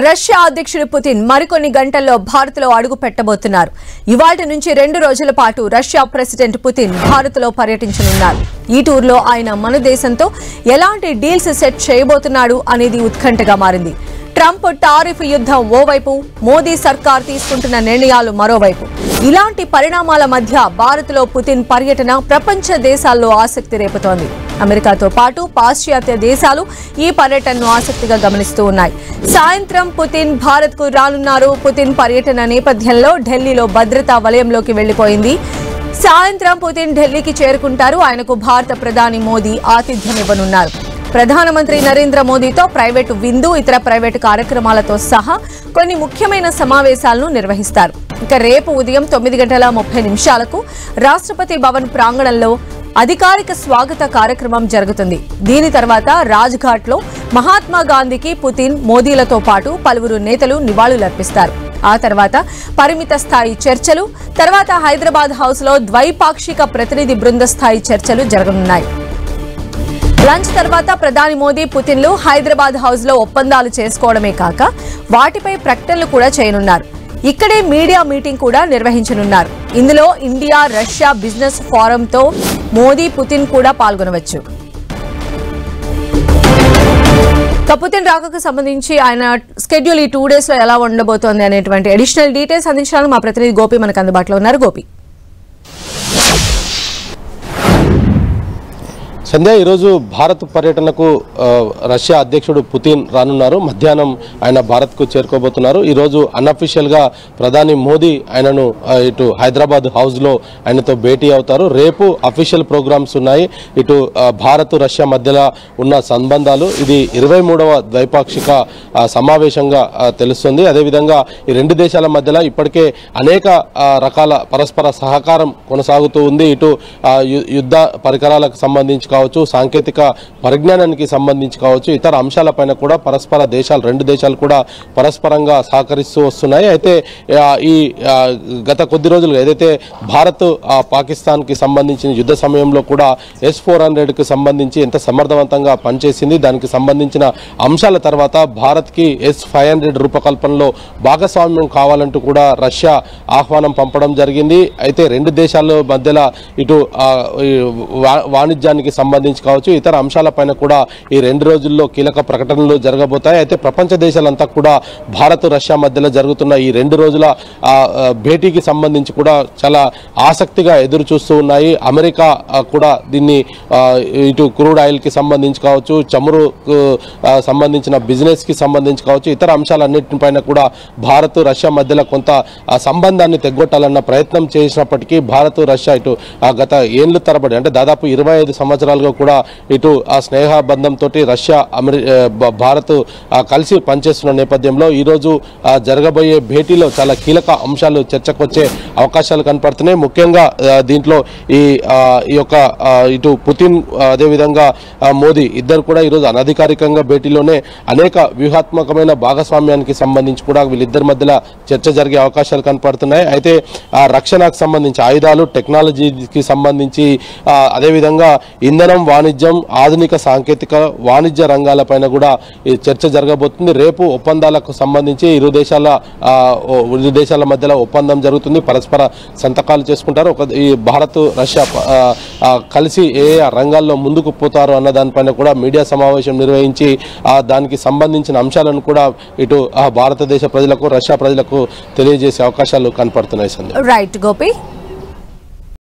Russia అధ్యక్షుడు Putin మరికొన్ని గంటల్లో భారత్లో అడుగు పెట్టబోతున్నారు. ఇవాల్టి నుంచి 2 రోజుల పాటు రష్యా ప్రెసిడెంట్ పుతిన్ భారత్లో పర్యటించనున్నారు. ఈ టూర్లో ఆయన మన దేశంతో ఎలాంటి డీల్స్ సెట్ చేయబోతున్నాడు అనేది ఉత్కంఠగా మారింది. ట్రంప్ టారిఫ్ యుద్ధం ఓవైపు, మోదీ సర్కార్ తీసుకుంటున్న నిర్ణయాలు మరోవైపు. ఇలాంటి పరిణామాల మధ్య భారత్లో పుతిన్ పర్యటన ప్రపంచ దేశాల్లో ఆసక్తి రేపుతోంది. అమెరికాతో పాటు పాశ్చాత్య దేశాలు ఈ పర్యటనను ఆసక్తిగా గమనిస్తూ ఉన్నాయి. సాయంత్రం పుతిన్ భారత్కు రానున్నారు. పుతిన్ పర్యటన నేపథ్యంలో ఢిల్లీలో భద్రతా వలయంలోకి వెళ్లిపోయింది. సాయంత్రం పుతిన్ ఢిల్లీకి చేరుకుంటారు. ఆయనకు భారత ప్రధాని మోదీ ఆతిథ్యమివ్వనున్నారు. ప్రధానమంత్రి నరేంద్ర మోదీతో ప్రైవేటు విందు, ఇతర ప్రైవేటు కార్యక్రమాలతో సహా కొన్ని ముఖ్యమైన సమావేశాలను నిర్వహిస్తారు. ఇక రేపు ఉదయం 9:30 రాష్ట్రపతి భవన్ ప్రాంగణంలో అధికారిక స్వాగత కార్యక్రమం జరుగుతుంది. దీని తర్వాత రాజ్ఘాట్లో మహాత్మా గాంధీకి పుతిన్, మోదీలతో పాటు పలువురు నేతలు నివాళులర్పిస్తారు. ఆ తర్వాత పరిమిత స్థాయి చర్చలు, తర్వాత హైదరాబాద్ హౌస్లో ద్వైపాక్షిక ప్రతినిధి బృంద స్థాయి చర్చలు జరగనున్నాయి. లంచ్ తర్వాత ప్రధాని మోదీ, పుతిన్లు హైదరాబాద్ హౌస్లో ఒప్పందాలు చేసుకోవడమే కాక వాటిపై ప్రకటనలు కూడా చేయనున్నారు. ఇక్కడే మీడియా మీటింగ్ కూడా నిర్వహించనున్నారు. ఇందులో ఇండియా రష్యా బిజినెస్ ఫోరంతో మోదీ, పుతిన్ కూడా పాల్గొనవచ్చు. పుతిన్ రాకకు సంబంధించి ఆయన స్కెడ్యూల్ ఈ 2 డేస్ లో ఎలా ఉండబోతోంది అనేటువంటి అడిషనల్ డీటెయిల్స్ అందించడానికి మా ప్రతినిధి గోపి మనకు అందుబాటులో ఉన్నారు. గోపి, సంధ్య, ఈరోజు భారత్ పర్యటనకు రష్యా అధ్యక్షుడు పుతిన్ రానున్నారు. మధ్యాహ్నం ఆయన భారత్కు చేరుకోబోతున్నారు. ఈరోజు అన్అఫీషియల్గా ప్రధాని మోదీ ఆయనను ఇటు హైదరాబాద్ హౌస్లో ఆయనతో భేటీ అవుతారు. రేపు అఫీషియల్ ప్రోగ్రామ్స్ ఉన్నాయి. ఇటు భారత్ రష్యా మధ్యలో ఉన్న సంబంధాలు ఇది 23వ ద్వైపాక్షిక సమావేశంగా తెలుస్తుంది. అదేవిధంగా ఈ 2 దేశాల మధ్యలో ఇప్పటికే అనేక రకాల పరస్పర సహకారం కొనసాగుతూ ఉంది. ఇటు యుద్ధ పరికరాలకు సంబంధించి కావచ్చు, సాంకేతిక పరిజ్ఞానానికి సంబంధించి కావచ్చు, ఇతర అంశాలపైన కూడా పరస్పర దేశాలు 2 దేశాలు కూడా పరస్పరంగా సహకరిస్తూ వస్తున్నాయి. అయితే ఈ గత కొద్ది రోజులుగా ఏదైతే భారత్ పాకిస్తాన్కి సంబంధించిన యుద్ధ సమయంలో కూడా S-400కి సంబంధించి ఎంత సమర్థవంతంగా పనిచేసింది, దానికి సంబంధించిన అంశాల తర్వాత భారత్కి S-500 రూపకల్పనలో భాగస్వామ్యం కావాలంటూ కూడా రష్యా ఆహ్వానం పంపడం జరిగింది. అయితే 2 దేశాల మధ్యలో ఇటు వాణిజ్యానికి సంబంధించి కావచ్చు, ఇతర అంశాలపైన కూడా ఈ 2 రోజుల్లో కీలక ప్రకటనలు జరగబోతాయి. అయితే ప్రపంచ దేశాలంతా కూడా భారత్ రష్యా మధ్యలో జరుగుతున్న ఈ 2 రోజుల భేటీకి సంబంధించి కూడా చాలా ఆసక్తిగా ఎదురు చూస్తూ ఉన్నాయి. అమెరికా కూడా దీన్ని ఇటు క్రూడ్ ఆయిల్కి సంబంధించి కావచ్చు, చమురుకు సంబంధించిన బిజినెస్కి సంబంధించి కావచ్చు, ఇతర అంశాలన్నింటిపైన కూడా భారత్ రష్యా మధ్యలో కొంత సంబంధాన్ని తెగ్గొట్టాలన్న ప్రయత్నం చేసినప్పటికీ భారత్ రష్యా ఇటు గత ఏళ్ల తరబడి అంటే దాదాపు 25 సంవత్సరాలుగా కూడా ఇటు ఆ స్నేహ బంధంతో రష్యా భారత్ కలిసి పనిచేస్తున్న నేపథ్యంలో ఈరోజు జరగబోయే భేటీలో చాలా కీలక అంశాలు చర్చకు వచ్చే అవకాశాలు కనపడుతున్నాయి. ముఖ్యంగా దీంట్లో ఈ యొక్క ఇటు పుతిన్ అదేవిధంగా మోదీ ఇద్దరు కూడా ఈరోజు అనధికారికంగా భేటీలోనే అనేక వ్యూహాత్మకమైన భాగస్వామ్యానికి సంబంధించి కూడా వీళ్ళిద్దరి మధ్యలో చర్చ జరిగే అవకాశాలు కనపడుతున్నాయి. అయితే రక్షణకు సంబంధించి ఆయుధాలు, టెక్నాలజీకి సంబంధించి అదేవిధంగా ఇంధనం, వాణిజ్యం, ఆధునిక సాంకేతిక వాణిజ్య రంగాలపైన కూడా ఈ చర్చ జరగబోతుంది. రేపు ఒప్పందాలకు సంబంధించి ఇరు దేశాల మధ్యలో ఒప్పందం జరుగుతుంది. పరస్పర సంతకాలు చేసుకుంటారు. ఈ భారత్ రష్యా కలిసి ఏ రంగాల్లో ముందుకు పోతారు అన్న దానిపైన కూడా మీడియా సమావేశం నిర్వహించి దానికి సంబంధించిన అంశాలను కూడా ఇటు భారతదేశ ప్రజలకు, రష్యా ప్రజలకు తెలియజేసే అవకాశాలు కనపడుతున్నాయి. రైట్ గోపి.